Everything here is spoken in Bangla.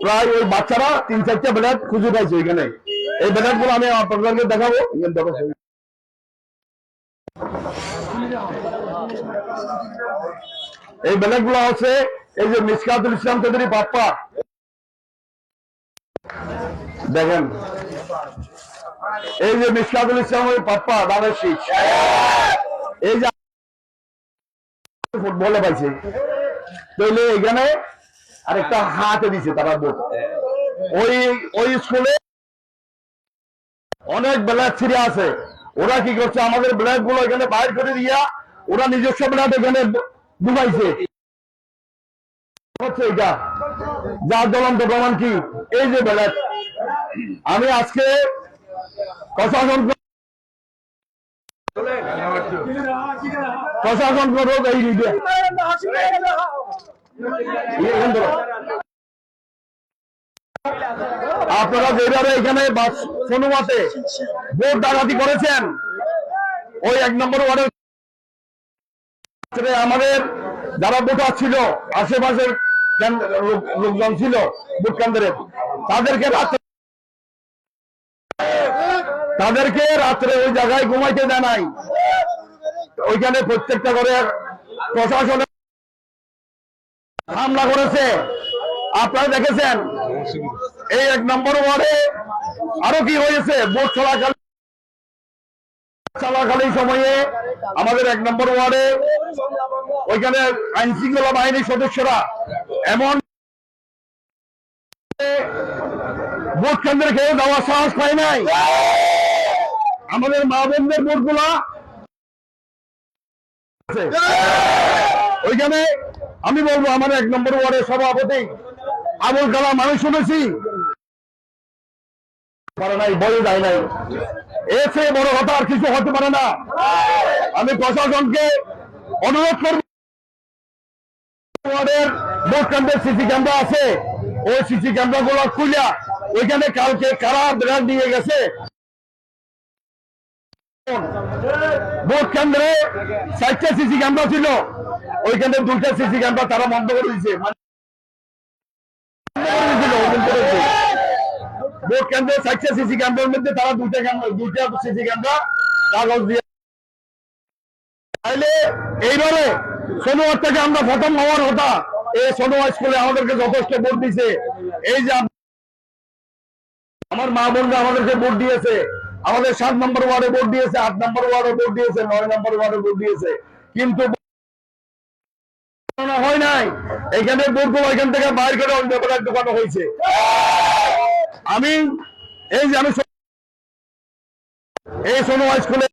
প্রায় ওই বাচ্চারা 3-4টা ব্যাট খুঁজে পাইছে এখানে। এই ব্যাট গুলো আমি আপনাদেরকে দেখাবো। এই ব্যাট গুলো হচ্ছে এই যে মিসকাতুল ইসলাম চৌধুরী পাপ্পা, দেখেন এই যে মিসকাতুল ইসলাম পাপ্পা দানের শীষ, এই যে ফুটবলে পাইছে, তাহলে এখানে আরেকটা হাতে দিছে তারা বোর্ড। ওই স্কুলে অনেক ব্ল্যাক ছিঁড়ে আছে, ওরা কি করছে আমাদের ব্ল্যাক গুলো এখানে বাইর করে দিয়া ওরা নিজস্ব ব্ল্যাক এখানে ডুবাইছে। হচ্ছে এটা যার জ্বলন্ত প্রমাণ কি এই যে ব্ল্যাক। আমি আজকে প্রশাসন করুক এই লিডে আপনারা যেভাবে এখানে ফনুমাতে ভোট ডাকাতি করেছেন, ওই 1 নম্বর ওয়ার্ডের আমাদের যারা ভোটার ছিল আশেপাশের লোকজন ছিল ভোট কেন্দ্রে, তাদেরকে রাত্রে ওই জায়গায় ঘুমাইতে দেয় নাই। ওইখানে প্রত্যেকটা করে প্রশাসন হামলা করেছে, আপনারা দেখেছেন। এই 1 নম্বর ওয়ার্ডে আরো কি হয়েছে, ভোট চলাকালীন সময়ে আমাদের 1 নম্বর ওয়ার্ডে ওইখানে আইন শৃঙ্খলা বাহিনীর সদস্যরা এমন ভোট কেন্দ্রে কেউ দেওয়ার সাহস পায় নাই। আমাদের মা বোনদের ভোট গুলা ওইখানে আমি বলবো আমার 1 নম্বর ওয়ার্ডের সভাপতি আবুল কালাম, আমি শুনেছি পারে নাই, বলে যায় নাই, এর চেয়ে বড় কথা আর কিছু হতে পারে না। আমি প্রশাসনকে অনুরোধ করব, ওয়ার্ডের ভোট কেন্দ্রের সিসি ক্যামেরা আছে, ওই সিসি ক্যামেরা গুলো খুলে ওইখানে কালকে কারা ব্যাট দিয়ে গেছে। ভোট কেন্দ্রে 4টা সিসি ক্যামেরা ছিল, ওইখানে 2টা সিসি ক্যামেরা তারা বন্ধ করে দিয়েছে। ভোট কেন্দ্রে 4টা সিসি ক্যামেরার মধ্যে তারা 2টা সিসি ক্যামেরা কাগজ দিয়ে, তাইলে এইভাবে সোনোয়ার থেকে আমরা প্রথম হওয়ার কথা। এই সোনোয়ার স্কুলে আমাদেরকে যথেষ্ট ভোট দিয়েছে, এই যে আমার মা বোনরা আমাদেরকে ভোট দিয়েছে, আমাদের 7 নম্বর ওয়ার্ডে ভোট দিয়েছে, 8 নম্বর ওয়ার্ডে ভোট দিয়েছে, 9 নম্বর ওয়ার্ডে ভোট দিয়েছে, কিন্তু হয় নাই। এখানে ভোট গুলো এখান থেকে বাইর করে অন্য দোকানে হয়েছে। আমি এই যে আমি এই সোনোয়ার স্কুলে